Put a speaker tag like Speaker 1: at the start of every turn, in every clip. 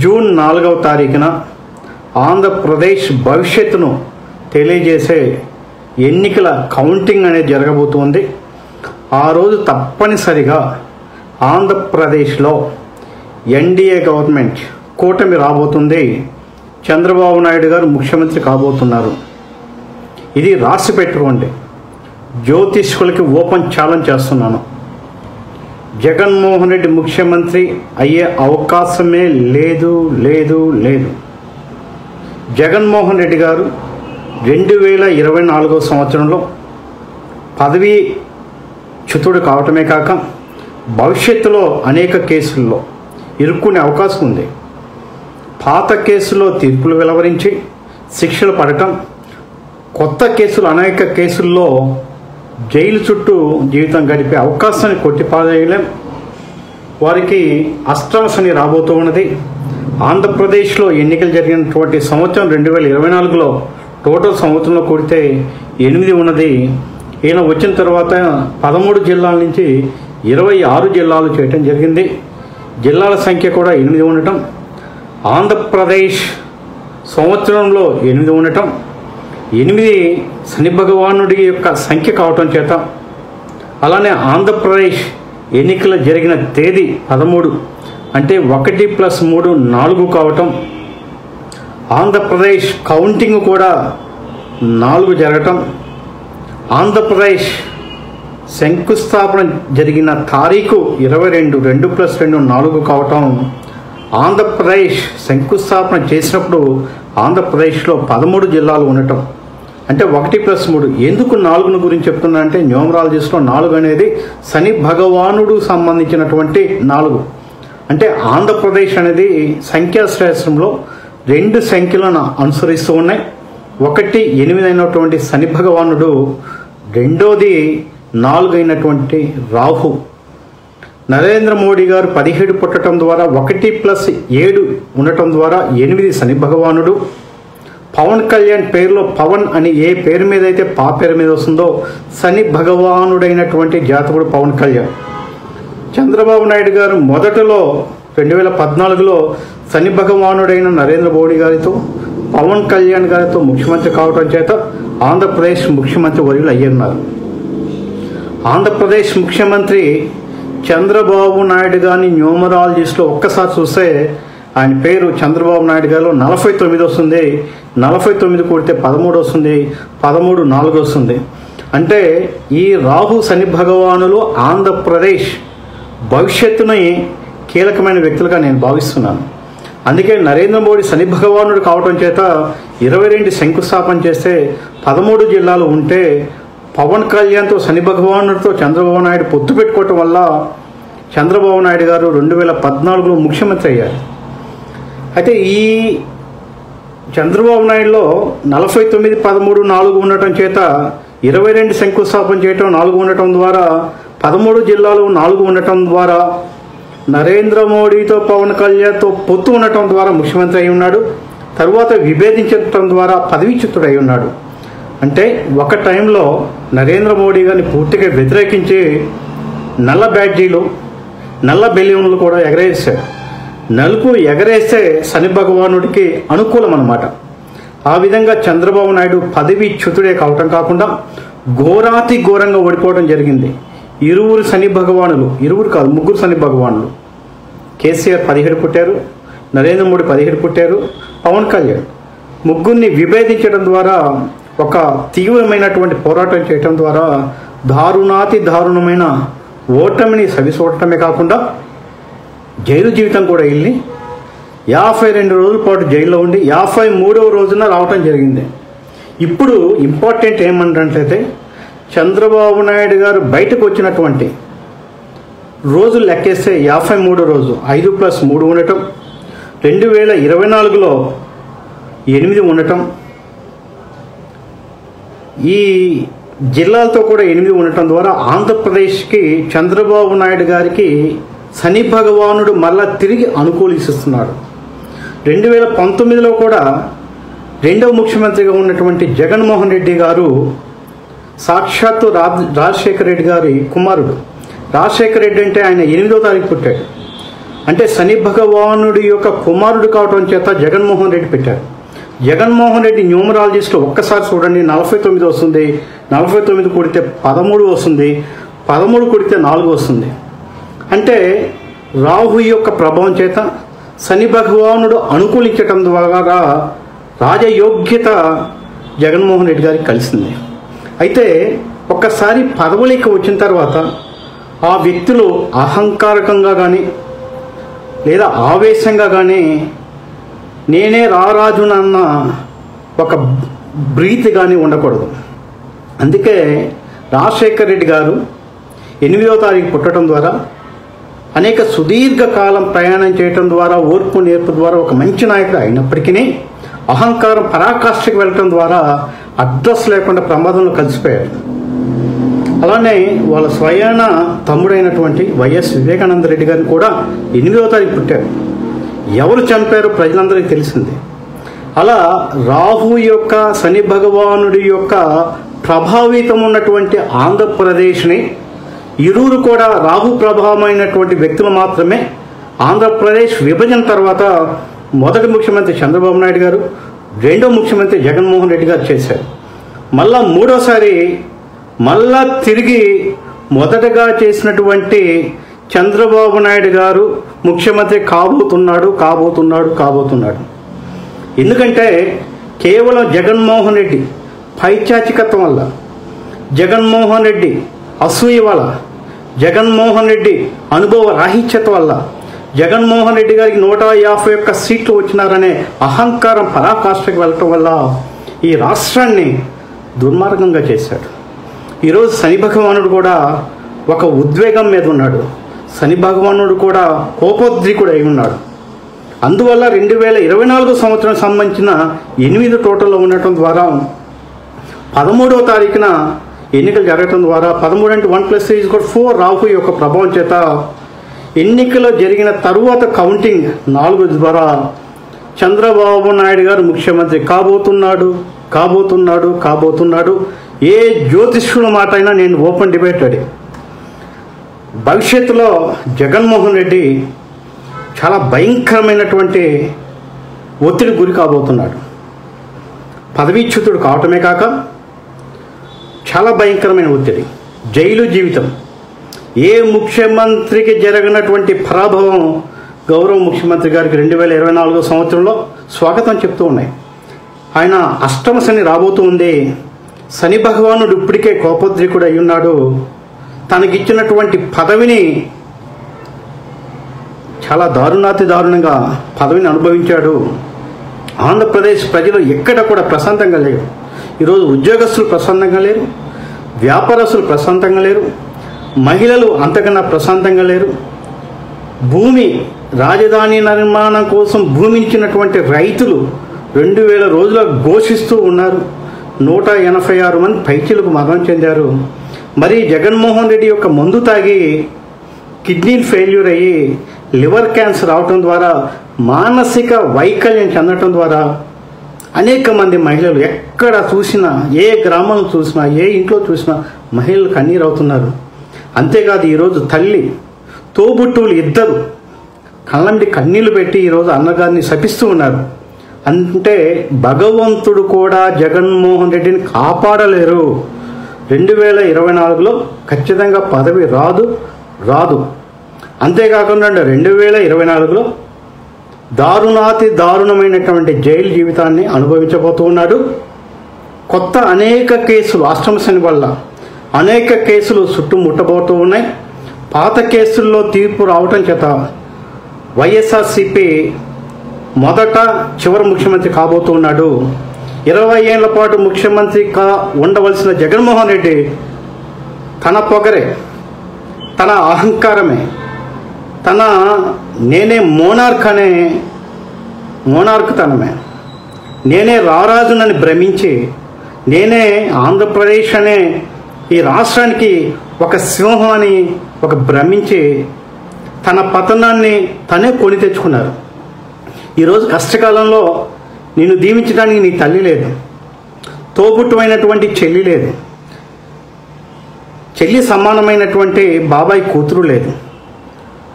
Speaker 1: June 4వ తారీఖున ఆంధ్రప్రదేశ్ భవిష్యత్తును తెలియజేసే ఎన్నికల కౌంటింగ్ అనేది జరగబోతోంది. ఆ రోజు తప్పనిసరిగా ఆంధ్రప్రదేశ్లో ఎన్డీఏ గవర్నమెంట్ కూటమి రాబోతుంది. చంద్రబాబు నాయుడు గారు ముఖ్యమంత్రి కాబోతున్నారు. ఇది రాసి పెట్టుకోండి. జ్యోతిష్కులకి ఓపెన్ ఛాలెంజ్ చేస్తున్నాను. జగన్మోహన్ రెడ్డి ముఖ్యమంత్రి అయ్యే అవకాశమే లేదు లేదు లేదు. జగన్మోహన్ రెడ్డి గారు 2024 సంవత్సరంలో పదవీ చ్యుతుడు కావటమే కాక భవిష్యత్తులో అనేక కేసుల్లో ఇరుక్కునే అవకాశం ఉంది. పాత కేసుల్లో తీర్పులు వెలువరించి శిక్షలు పడటం, కొత్త కేసులు అనేక కేసుల్లో జైలు చుట్టూ జీవితం గడిపే అవకాశాన్ని కొట్టిపారేయలేం. వారికి అష్టమ శని రాబోతూ ఉన్నది. ఆంధ్రప్రదేశ్లో ఎన్నికలు జరిగినటువంటి సంవత్సరం 2024లో టోటల్ సంవత్సరంలో కూడితే 8 ఉన్నది. ఈయన వచ్చిన తర్వాత 13 జిల్లాల నుంచి 26 జిల్లాలు చేయటం జరిగింది. జిల్లాల సంఖ్య కూడా 8 ఉండటం, ఆంధ్రప్రదేశ్ సంవత్సరంలో 8 ఉండటం, 8 శని భగవానుడి యొక్క సంఖ్య కావటం చేత, అలానే ఆంధ్రప్రదేశ్ ఎన్నికలు జరిగిన తేదీ 13 అంటే 1+3 4 కావటం, ఆంధ్రప్రదేశ్ కౌంటింగ్ కూడా 4 జరగటం, ఆంధ్రప్రదేశ్ శంకుస్థాపన జరిగిన తారీఖు 22 2+2 4 కావటం, ఆంధ్రప్రదేశ్ శంకుస్థాపన చేసినప్పుడు ఆంధ్రప్రదేశ్లో 13 జిల్లాలు ఉండటం, అంటే 1+3. ఎందుకు 4 గురించి చెప్తున్నా అంటే న్యూమరాలజీస్లో 4 అనేది శని భగవానుడు సంబంధించినటువంటి 4. అంటే ఆంధ్రప్రదేశ్ అనేది సంఖ్యాశాస్త్రంలో 2 సంఖ్యలను అనుసరిస్తూ ఉన్నాయి. 1 8 అయినటువంటి శని భగవానుడు, రెండోది 4 అయినటువంటి రాహు. నరేంద్ర మోడీ గారు 17 పుట్టడం ద్వారా 1+7 ఉండటం ద్వారా 8 శని భగవానుడు. పవన్ కళ్యాణ్ పేరులో పవన్ అని ఏ పేరు మీద అయితే పా పేరు మీద వస్తుందో శని భగవానుడైనటువంటి జాతకుడు పవన్ కళ్యాణ్. చంద్రబాబు నాయుడు గారు మొదటలో 2014లో శని భగవానుడైన నరేంద్ర మోడీ గారితో పవన్ కళ్యాణ్ గారితో ముఖ్యమంత్రి కావడం చేత ఆంధ్రప్రదేశ్ ముఖ్యమంత్రి వర్యులు అయ్యున్నారు. ఆంధ్రప్రదేశ్ ముఖ్యమంత్రి చంద్రబాబు నాయుడు గారిని న్యూమరాలజీస్లో ఒక్కసారి చూస్తే ఆయన పేరు చంద్రబాబు నాయుడు గారిలో 49 వస్తుంది. 49 కూడితే 13 వస్తుంది, 13 4 వస్తుంది. అంటే ఈ రాహు శని భగవానులు ఆంధ్రప్రదేశ్ భవిష్యత్తుని కీలకమైన వ్యక్తులుగా నేను భావిస్తున్నాను. అందుకే నరేంద్ర మోడీ శని భగవానుడు కావటం చేత 22 శంకుస్థాపన చేస్తే 13 జిల్లాలు ఉంటే, పవన్ కళ్యాణ్తో శని భగవానుడితో చంద్రబాబు నాయుడు పొత్తు పెట్టుకోవటం వల్ల చంద్రబాబు నాయుడు గారు 2014లో ముఖ్యమంత్రి అయ్యారు. అయితే ఈ చంద్రబాబు నాయుడులో 49 13 4 ఉండటం చేత 22 శంకుస్థాపన చేయటం 4 ఉండటం ద్వారా 13 జిల్లాలు 4 ఉండటం ద్వారా నరేంద్ర మోడీతో పవన్ కళ్యాణ్తో పొత్తు ఉండటం ద్వారా ముఖ్యమంత్రి అయి ఉన్నాడు. తరువాత విభేదించడం ద్వారా పదవీచ్యుతుడు అయి ఉన్నాడు. అంటే ఒక టైంలో నరేంద్ర మోడీ గారిని పూర్తిగా వ్యతిరేకించి నల్ల బ్యాడ్జీలు, నల్ల బెలూన్లు కూడా ఎగరేశారు. నలుపు ఎగరేస్తే శని భగవానుడికి అనుకూలం అన్నమాట. ఆ విధంగా చంద్రబాబు నాయుడు పదవీచ్యుతుడే కావటం కాకుండా ఘోరాతి ఘోరంగా ఓడిపోవడం జరిగింది. ఇరువురు శని భగవానులు, ఇరువురు కాదు 3 శని భగవానులు. కేసీఆర్ 17 పుట్టారు, నరేంద్ర మోడీ 17 పుట్టారు, పవన్ కళ్యాణ్. ముగ్గురిని విభేదించడం ద్వారా, ఒక తీవ్రమైనటువంటి పోరాటం చేయటం ద్వారా దారుణాతి దారుణమైన ఓటమిని సవిచూడటమే కాకుండా జైలు జీవితం కూడా వెళ్ళి 52 రోజుల పాటు జైల్లో ఉండి 53వ రోజున రావటం జరిగింది. ఇప్పుడు ఇంపార్టెంట్ ఏమంటే చంద్రబాబు నాయుడు గారు బయటకు వచ్చినటువంటి రోజులు లెక్కేస్తే 53వ రోజు 5+3 ఉండటం, 2024లో 8 ఉండటం, ఈ జిల్లాలతో కూడా 8 ఉండటం ద్వారా ఆంధ్రప్రదేశ్కి చంద్రబాబు నాయుడు గారికి శని భగవానుడు మళ్ళా తిరిగి అనుకూలిస్తున్నాడు. 2019లో కూడా రెండవ ముఖ్యమంత్రిగా ఉన్నటువంటి జగన్మోహన్ రెడ్డి గారు సాక్షాత్తు రాజశేఖర రెడ్డి గారి కుమారుడు. రాజశేఖర రెడ్డి అంటే ఆయన 8వ తారీఖు పుట్టాడు. అంటే శని భగవానుడి యొక్క కుమారుడు కావటం చేత జగన్మోహన్ రెడ్డి పెట్టారు. జగన్మోహన్ రెడ్డి న్యూమరాలజిస్ట్లో ఒక్కసారి చూడండి, 49 వస్తుంది, 49 కూడితే 13 వస్తుంది, 13 కూడితే 4 వస్తుంది. అంటే రాహు యొక్క ప్రభావం చేత శని భగవానుడు అనుకూలించటం ద్వారా రాజయోగ్యత జగన్మోహన్ రెడ్డి గారికి కలిసింది. అయితే ఒక్కసారి పదవులకి వచ్చిన తర్వాత ఆ వ్యక్తులు అహంకారకంగా కానీ లేదా ఆవేశంగా కానీ నేనే రారాజునన్న ఒక బ్రీత్ కానీ ఉండకూడదు. అందుకే రాజశేఖర్ రెడ్డి గారు 8వ తారీఖు పుట్టడం ద్వారా అనేక సుదీర్ఘకాలం ప్రయాణం చేయటం ద్వారా ఓర్పు నేర్పు ద్వారా ఒక మంచి నాయకుడు అయినప్పటికీ అహంకారం పరాకాష్ఠకి వెళ్ళటం ద్వారా అడ్రస్ లేకుండా ప్రమాదంలో కలిసిపోయాడు. అలానే వాళ్ళ స్వయాన తమ్ముడైనటువంటి వైఎస్ వివేకానంద రెడ్డి గారిని కూడా 8వ తారీఖు పుట్టారు. ఎవరు చంపారో ప్రజలందరికీ తెలిసింది. అలా రాహు యొక్క శని భగవానుడి యొక్క ప్రభావితం ఉన్నటువంటి ఆంధ్రప్రదేశ్ని ఇరువురు కూడా రాహు ప్రభావమైనటువంటి వ్యక్తులు మాత్రమే ఆంధ్రప్రదేశ్ విభజన తర్వాత మొదటి ముఖ్యమంత్రి చంద్రబాబు నాయుడు గారు, రెండో ముఖ్యమంత్రి జగన్మోహన్ రెడ్డి గారు చేశారు. మళ్ళా మూడోసారి మళ్ళా తిరిగి మొదటగా చేసినటువంటి చంద్రబాబు నాయుడు గారు ముఖ్యమంత్రి కాబోతున్నాడు. ఎందుకంటే కేవలం జగన్మోహన్ రెడ్డి పైచాచికత్వం వల్ల, జగన్మోహన్ రెడ్డి అసూయ వల్ల, జగన్మోహన్ రెడ్డి అనుభవ రాహిత్యత వల్ల, జగన్మోహన్ రెడ్డి గారికి 151 సీట్లు వచ్చినారనే అహంకారం పరాకాష్ఠకి వెళ్ళటం వల్ల ఈ రాష్ట్రాన్ని దుర్మార్గంగా చేశాడు. ఈరోజు శని భగవానుడు కూడా ఒక ఉద్వేగం మీద ఉన్నాడు. శని భగవానుడు కూడా కోపోద్రికుడు అయి ఉన్నాడు. అందువల్ల 2024 సంవత్సరం సంబంధించిన 8 టోటల్లో ఉండటం ద్వారా 13వ తారీఖున ఎన్నికలు జరగటం ద్వారా 13 అంటే 1+3=4 రాహు యొక్క ప్రభావం చేత ఎన్నికలు జరిగిన తరువాత కౌంటింగ్ 4 ద్వారా చంద్రబాబు నాయుడు గారు ముఖ్యమంత్రి కాబోతున్నాడు. ఏ జ్యోతిష్యుల మాట అయినా నేను ఓపెన్ డిబేట్ అడి. భవిష్యత్తులో జగన్మోహన్ రెడ్డి చాలా భయంకరమైనటువంటి ఒత్తిడి గురి కాబోతున్నాడు. పదవీచ్యుతుడు కావటమే కాక చాలా భయంకరమైన ఒత్తిడి, జైలు జీవితం. ఏ ముఖ్యమంత్రికి జరగనటువంటి పరాభవం గౌరవ ముఖ్యమంత్రి గారికి 2024 సంవత్సరంలో స్వాగతం చెప్తూ ఉన్నాయి. ఆయన అష్టమ శని రాబోతూ ఉంది. శని భగవానుడు ఇప్పటికే కోపోద్రికుడు అయి ఉన్నాడు. తనకిచ్చినటువంటి పదవిని చాలా దారుణంగా పదవిని అనుభవించాడు. ఆంధ్రప్రదేశ్ ప్రజలు ఎక్కడ కూడా ప్రశాంతంగా లేరు. ఈరోజు ఉద్యోగస్తులు ప్రశాంతంగా లేరు, వ్యాపారస్తులు ప్రశాంతంగా లేరు, మహిళలు అంతకన్నా ప్రశాంతంగా లేరు. భూమి రాజధాని నిర్మాణం కోసం భూమి ఇచ్చినటువంటి రైతులు 2000 రోజుల ఘోషిస్తూ ఉన్నారు. 186 మంది పైచీలకు మరణం చెందారు. మరి జగన్మోహన్ రెడ్డి యొక్క మందు తాగి కిడ్నీలు ఫెయిల్యూర్ అయ్యి లివర్ క్యాన్సర్ రావటం ద్వారా మానసిక వైకల్యం చెందటం ద్వారా అనేక మంది మహిళలు ఎక్కడ చూసినా, ఏ గ్రామంలో చూసినా, ఏ ఇంట్లో చూసినా మహిళలు కన్నీరు అవుతున్నారు. అంతేకాదు ఈరోజు తల్లి తోబుట్టువులు ఇద్దరు కళ్ళండి కన్నీళ్లు పెట్టి ఈరోజు అన్నగారిని శపిస్తూ ఉన్నారు. అంటే భగవంతుడు కూడా జగన్మోహన్ రెడ్డిని కాపాడలేరు. 2024లో ఖచ్చితంగా పదవి రాదు. అంతేకాకుండా 2024లో దారుణమైనటువంటి జైలు జీవితాన్ని అనుభవించబోతూ ఉన్నాడు. కొత్త అనేక కేసులు అష్టమ శని వల్ల అనేక కేసులు చుట్టుముట్టబోతూ ఉన్నాయి. పాత కేసుల్లో తీర్పు రావటం చేత వైఎస్ఆర్సీపీ మొదట చివరి ముఖ్యమంత్రి కాబోతూ ఉన్నాడు. 20 ఏళ్ల పాటు ముఖ్యమంత్రిగా ఉండవలసిన జగన్మోహన్ రెడ్డి తన పొగరే, తన అహంకారమే, తన నేనే మోనార్క్ తనమే, నేనే రారాజునని భ్రమించి, నేనే ఆంధ్రప్రదేశ్ అనే ఈ రాష్ట్రానికి ఒక సింహం అని ఒక భ్రమించి తన పతనాన్ని తనే కొని తెచ్చుకున్నారు. ఈరోజు కష్టకాలంలో నిన్ను దీవించడానికి నీ తల్లి లేదు, తోబుట్టువైనటువంటి చెల్లి లేదు, చెల్లి సమానమైనటువంటి బాబాయ్ కూతురు లేదు.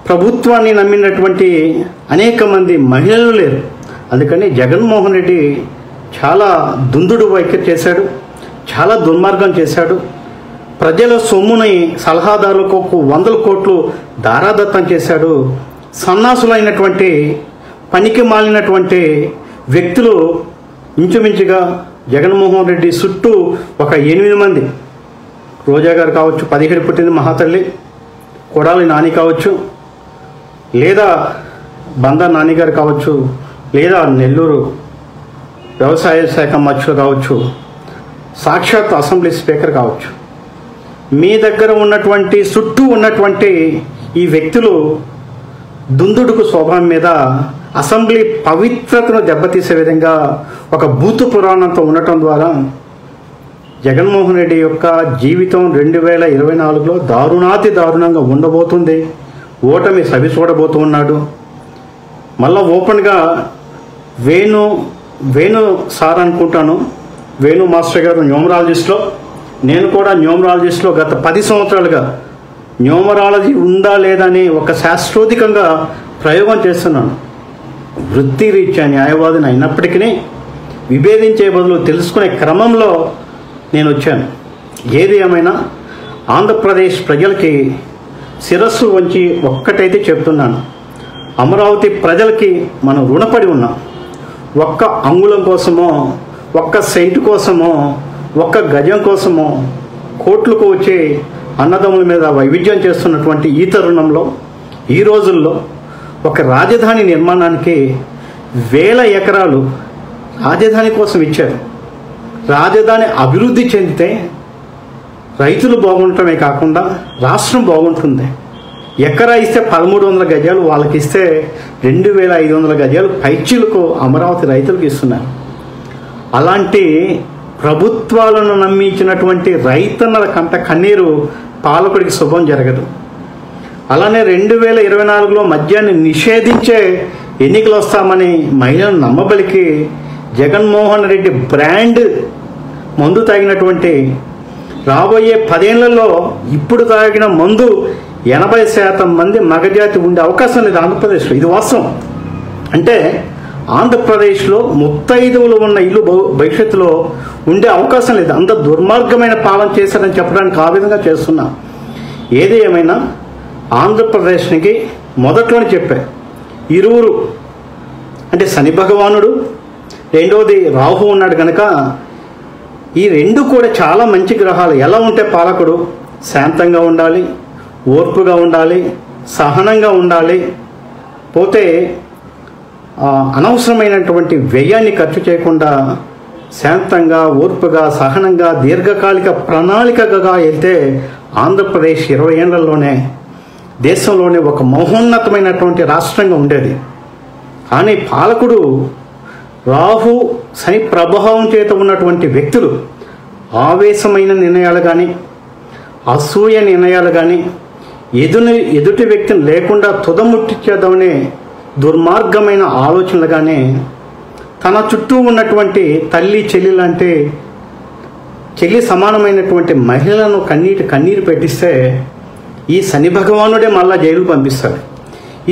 Speaker 1: ప్రభుత్వాన్ని నమ్మినటువంటి అనేక మంది మహిళలు లేరు. అందుకని జగన్మోహన్ రెడ్డి చాలా దుందుడు వైఖరి చేశాడు, చాలా దుర్మార్గం చేశాడు. ప్రజల సొమ్ముని సలహాదారులకు 100 కోట్లు దారాదత్తం చేశాడు. సన్నాసులైనటువంటి పనికి మాలినటువంటి వ్యక్తులు ఇంచుమించుగా జగన్మోహన్ రెడ్డి చుట్టూ ఒక 8 మంది, రోజా గారు కావచ్చు, 17 పుట్టింది మహాతల్లి, కొడాలి నాని కావచ్చు, లేదా బందా నాని గారు కావచ్చు, లేదా నెల్లూరు వ్యవసాయ శాఖ మంత్రులు కావచ్చు, సాక్షాత్ అసెంబ్లీ స్పీకర్ కావచ్చు, మీ దగ్గర ఉన్నటువంటి చుట్టూ ఉన్నటువంటి ఈ వ్యక్తులు దుందుడుకు స్వభావం మీద అసెంబ్లీ పవిత్రతను దెబ్బతీసే విధంగా ఒక భూత పురాణంతో ఉండటం ద్వారా జగన్మోహన్ రెడ్డి యొక్క జీవితం 2024లో దారుణాతి దారుణంగా ఉండబోతుంది. ఓటమి సవి చూడబోతూ ఉన్నాడు. మళ్ళా ఓపెన్గా వేణు సార్ అనుకుంటాను, వేణు మాస్టర్ గారు న్యూమరాలజిస్ట్లో, నేను కూడా న్యూమరాలజిస్ట్లో గత 10 సంవత్సరాలుగా న్యూమరాలజీ ఉందా లేదా అని ఒక శాస్త్రోధికంగా ప్రయోగం చేస్తున్నాను. వృత్తి రీత్యా న్యాయవాదిని అయినప్పటికీ విభేదించే బదులు తెలుసుకునే క్రమంలో నేను వచ్చాను. ఏది ఏమైనా ఆంధ్రప్రదేశ్ ప్రజలకి శిరస్సు వంచి ఒక్కటైతే చెప్తున్నాను, అమరావతి ప్రజలకి మనం రుణపడి ఉన్నాం. ఒక్క అంగుళం కోసమో, ఒక్క సెంటు కోసమో, ఒక్క గజం కోసమో కోట్లకు వచ్చి అన్నదమ్ముల మీద వైవిధ్యం చేస్తున్నటువంటి ఈ తరుణంలో, ఈ రోజుల్లో ఒక రాజధాని నిర్మాణానికి 1000 ఎకరాలు రాజధాని కోసం ఇచ్చారు. రాజధాని అభివృద్ధి చెందితే రైతులు బాగుండటమే కాకుండా రాష్ట్రం బాగుంటుంది. ఎకరా ఇస్తే 1300 గజాలు వాళ్ళకి ఇస్తే 2500 గజాలు పైచీలకు అమరావతి రైతులకు ఇస్తున్నారు. అలాంటి ప్రభుత్వాలను నమ్మించినటువంటి రైతన్నల కంట కన్నీరు పాలకుడికి శుభం జరగదు. అలానే 2024లో మద్యాన్ని నిషేధించే ఎన్నికలు వస్తామని మహిళలను నమ్మబలికి జగన్మోహన్ రెడ్డి బ్రాండ్ మందు తాగినటువంటి రాబోయే 10 ఏళ్లలో ఇప్పుడు తాగిన మందు 80% మంది మగజాతి ఉండే అవకాశం లేదు ఆంధ్రప్రదేశ్లో. ఇది వాస్తవం. అంటే ఆంధ్రప్రదేశ్లో 35 ఉన్న ఇల్లు భవిష్యత్తులో ఉండే అవకాశం లేదు. అంత దుర్మార్గమైన పాలన చేశారని చెప్పడానికి ఆ విధంగా చేస్తున్నా. ఏది ఏమైనా ఆంధ్రప్రదేశ్కి మొదట్లోనే చెప్పా, ఇరువురు అంటే శని భగవానుడు, రెండవది రాహు ఉన్నాడు కనుక ఈ రెండు కూడా చాలా మంచి గ్రహాలు. ఎలా ఉంటే పాలకుడు శాంతంగా ఉండాలి, ఓర్పుగా ఉండాలి, సహనంగా ఉండాలి, పోతే అనవసరమైనటువంటి వ్యయాన్ని ఖర్చు చేయకుండా శాంతంగా, ఓర్పుగా, సహనంగా, దీర్ఘకాలిక ప్రణాళికగా వెళ్తే ఆంధ్రప్రదేశ్ 20 ఏళ్లలోనే దేశంలోనే ఒక మహోన్నతమైనటువంటి రాష్ట్రంగా ఉండేది. కానీ పాలకుడు రాహు శని ప్రభావం చేత ఉన్నటువంటి వ్యక్తులు ఆవేశమైన నిర్ణయాలు కానీ, అసూయ నిర్ణయాలు కానీ, ఎదుటి వ్యక్తిని లేకుండా తుదముట్టించేద్దామనే దుర్మార్గమైన ఆలోచనలు కానీ, తన చుట్టూ ఉన్నటువంటి తల్లి చెల్లి సమానమైనటువంటి మహిళలను కన్నీరు పెట్టిస్తే ఈ శని భగవానుడే మళ్ళా జైలుకు పంపిస్తాడు.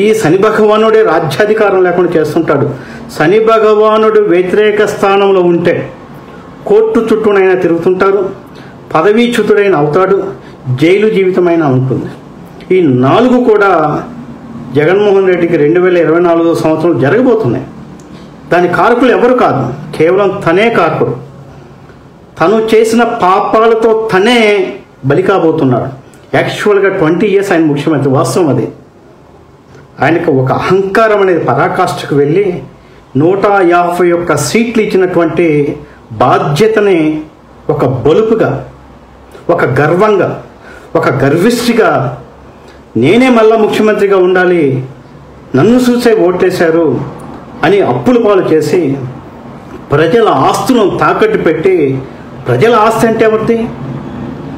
Speaker 1: ఈ శని భగవానుడే రాజ్యాధికారం లేకుండా చేస్తుంటాడు. శని భగవానుడు వ్యతిరేక స్థానంలో ఉంటే కోర్టు చుట్టూనైనా తిరుగుతుంటారు, పదవీచ్యుతుడైన అవుతాడు, జైలు జీవితమైనా ఉంటుంది. ఈ 4 కూడా జగన్మోహన్ రెడ్డికి 2024 సంవత్సరం జరగబోతున్నాయి. దాని కారకులు ఎవరు కాదు, కేవలం తనే కారకుడు. తను చేసిన పాపాలతో తనే బలి కాబోతున్నాడు. యాక్చువల్గా 20 years ఆయన ముఖ్యమంత్రి, వాస్తవం అది. ఆయనకు ఒక అహంకారం అనేది పరాకాష్ఠకు వెళ్ళి 151 సీట్లు ఇచ్చినటువంటి బాధ్యతని ఒక బలుపుగా, ఒక గర్వంగా, ఒక గర్విష్ఠిగా నేనే మళ్ళా ముఖ్యమంత్రిగా ఉండాలి, నన్ను చూసే ఓట్లేశారు అని అప్పుల పాలు చేసి ప్రజల ఆస్తులను తాకట్టు పెట్టి, ప్రజల ఆస్తి అంటే ఎవరిది,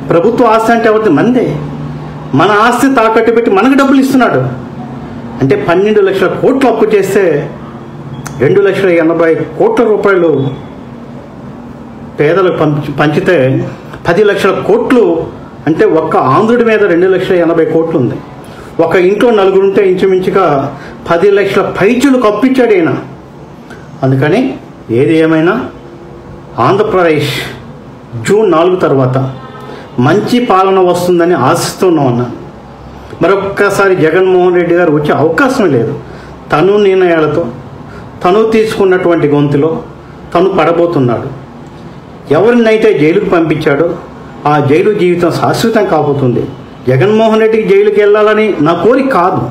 Speaker 1: ప్రభుత్వ ఆస్తి అంటే ఎవరిది, మందే. మన ఆస్తి తాకట్టు పెట్టి మనకు డబ్బులు ఇస్తున్నాడు. అంటే 12 లక్షల కోట్లు అప్పు చేస్తే 2,80,00,000 కోట్ల రూపాయలు పేదలకు పంచితే 10 లక్షల కోట్లు అంటే ఒక్క ఆంధ్రుడి మీద 2,80,00,000 కోట్లు ఉంది. ఒక ఇంట్లో నలుగురుంటే ఇంచుమించుగా 10 లక్షల పైచులు కప్పిచ్చాడు ఈయన. అందుకని ఏది ఏమైనా ఆంధ్రప్రదేశ్ జూన్ 4 తర్వాత మంచి పాలన వస్తుందని ఆశిస్తున్నాం అన్న. మరొక్కసారి జగన్మోహన్ రెడ్డి గారు వచ్చే అవకాశం లేదు. తను నిర్ణయాలతో తను తీసుకున్నటువంటి గొంతులో తను పడబోతున్నాడు. ఎవరినైతే జైలుకు పంపించాడో ఆ జైలు జీవితం శాశ్వతం కాబోతుంది. జగన్మోహన్ రెడ్డికి జైలుకి వెళ్ళాలని నా కోరిక కాదు.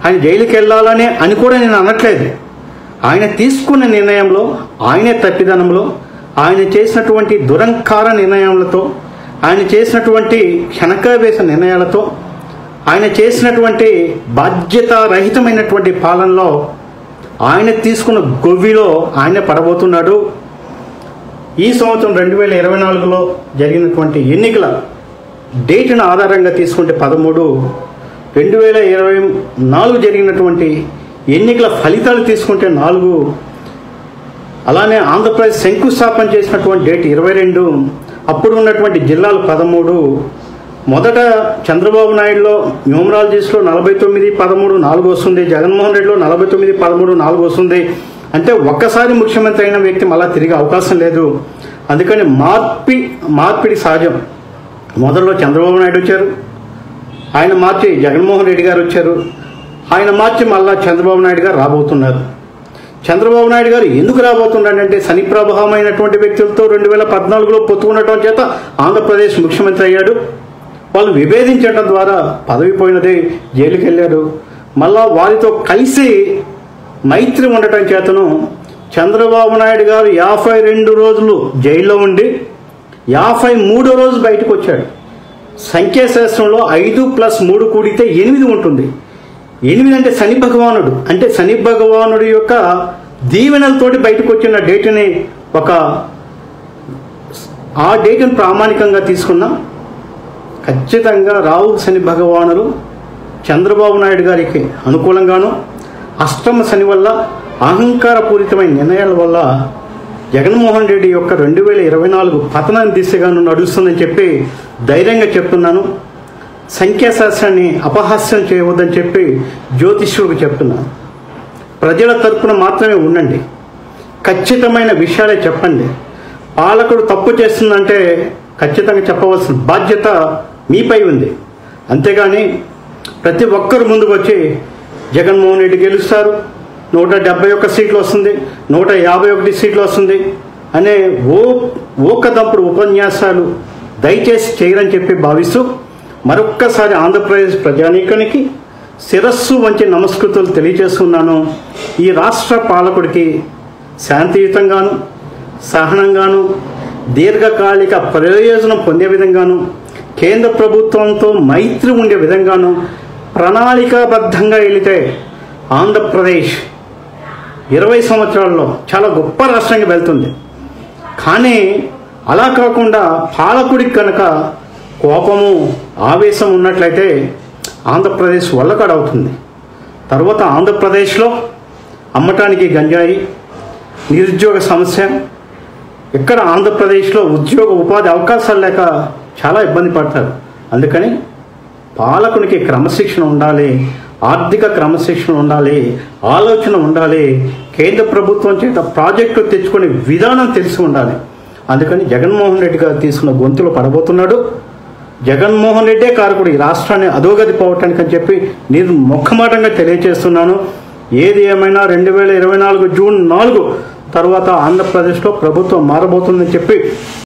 Speaker 1: ఆయన జైలుకి వెళ్ళాలని అని కూడా నేను అనట్లేదు. ఆయన తీసుకున్న నిర్ణయంలో, ఆయనే తప్పిదనంలో, ఆయన చేసినటువంటి దురంకార నిర్ణయాలతో, ఆయన చేసినటువంటి క్షణకావేశ నిర్ణయాలతో, ఆయన చేసినటువంటి బాధ్యతారహితమైనటువంటి పాలనలో ఆయన తీసుకున్న గొవ్విలో ఆయన పడబోతున్నాడు. ఈ సంవత్సరం 2024లో జరిగినటువంటి ఎన్నికల డేట్ను ఆధారంగా తీసుకుంటే 13, 2024 జరిగినటువంటి ఎన్నికల ఫలితాలు తీసుకుంటే 4, అలానే ఆంధ్రప్రదేశ్ శంకుస్థాపన చేసినటువంటి డేట్ 22, అప్పుడు ఉన్నటువంటి జిల్లాలు 13. మొదట చంద్రబాబు నాయుడులో న్యూమరాలజీస్లో 49, 13, 4 వస్తుంది. జగన్మోహన్ రెడ్డిలో 49, 13, 4 వస్తుంది. అంటే ఒక్కసారి ముఖ్యమంత్రి అయిన వ్యక్తి మళ్ళా తిరిగే అవకాశం లేదు. అందుకని మార్పిడి సహజం. మొదట్లో చంద్రబాబు నాయుడు వచ్చారు, ఆయన మార్చి జగన్మోహన్ రెడ్డి గారు వచ్చారు, ఆయన మార్చి మళ్ళా చంద్రబాబు నాయుడు గారు రాబోతున్నారు. చంద్రబాబు నాయుడు గారు ఎందుకు రాబోతున్నాడంటే శని ప్రభావమైనటువంటి వ్యక్తులతో 2014లో పొత్తుకునడం చేత ఆంధ్రప్రదేశ్ ముఖ్యమంత్రి అయ్యాడు. వాళ్ళు విభేదించడం ద్వారా పదవి పోయినది, జైలుకి వెళ్ళాడు. మళ్ళా వారితో కలిసి మైత్రి ఉండటం చేతను చంద్రబాబు నాయుడు గారు 52 రోజులు జైల్లో ఉండి 53వ రోజు బయటకు వచ్చాడు. సంఖ్యాశాస్త్రంలో 5+3 కూడితే 8 ఉంటుంది. 8 అంటే శని భగవానుడు, అంటే శని భగవానుడి యొక్క దీవెనలతోటి బయటకు వచ్చిన డేట్ని ఆ డేట్ని ప్రామాణికంగా తీసుకున్నాం. ఖచ్చితంగా రావు శని భగవానుడు చంద్రబాబు నాయుడు గారికి అనుకూలంగాను, అష్టమ శని వల్ల అహంకారపూరితమైన నిర్ణయాల వల్ల జగన్మోహన్ రెడ్డి యొక్క 2024 పతనం దిశగాను నడుస్తుందని చెప్పి ధైర్యంగా చెప్తున్నాను. సంఖ్యాశాస్త్రాన్ని అపహాస్యం చేయవద్దని చెప్పి జ్యోతిష్యుడికి చెప్తున్నాను. ప్రజల తరపున మాత్రమే ఉండండి, ఖచ్చితమైన విషయాలే చెప్పండి. పాలకుడు తప్పు చేస్తుందంటే ఖచ్చితంగా చెప్పవలసిన బాధ్యత మీపై ఉంది. అంతేగాని ప్రతి ఒక్కరు ముందుకు వచ్చి జగన్మోహన్ రెడ్డి గెలుస్తారు, 171 సీట్లు వస్తుంది, 151 సీట్లు వస్తుంది అనే ఓకదంపుడు ఉపన్యాసాలు దయచేసి చేయరని చెప్పి భావిస్తూ మరొక్కసారి ఆంధ్రప్రదేశ్ ప్రజానీకానికి శిరస్సు వంచి నమస్కృతులు తెలియజేస్తున్నాను. ఈ రాష్ట్ర పాలకుడికి శాంతియుతంగాను, సహనంగాను, దీర్ఘకాలిక ప్రయోజనం పొందే విధంగాను, కేంద్ర ప్రభుత్వంతో మైత్రి ఉండే విధంగాను ప్రణాళికాబద్ధంగా వెళితే ఆంధ్రప్రదేశ్ 20 సంవత్సరాల్లో చాలా గొప్ప రాష్ట్రంగా వెళ్తుంది. కానీ అలా కాకుండా పాలకుడికి కనుక కోపము, ఆవేశం ఉన్నట్లయితే ఆంధ్రప్రదేశ్ వల్లకాడవుతుంది. తర్వాత ఆంధ్రప్రదేశ్లో అమ్మటానికి గంజాయి, నిరుద్యోగ సమస్య, ఇక్కడ ఆంధ్రప్రదేశ్లో ఉద్యోగ ఉపాధి అవకాశాలు లేక చాలా ఇబ్బంది పడతారు. అందుకని పాలకునికి క్రమశిక్షణ ఉండాలి, ఆర్థిక క్రమశిక్షణ ఉండాలి, ఆలోచన ఉండాలి, కేంద్ర ప్రభుత్వం చేత ప్రాజెక్టులు తెచ్చుకునే విధానం తెలిసి ఉండాలి. అందుకని జగన్మోహన్ రెడ్డి గారు తీసుకున్న గొంతులో పడబోతున్నాడు. జగన్మోహన్ రెడ్డే కారకుడు ఈ రాష్ట్రాన్ని అధోగతి పోవటానికి అని చెప్పి నేను ముఖమాటంగా తెలియజేస్తున్నాను. ఏది ఏమైనా 2024 జూన్ 4 తర్వాత ఆంధ్రప్రదేశ్లో ప్రభుత్వం మారబోతుందని చెప్పి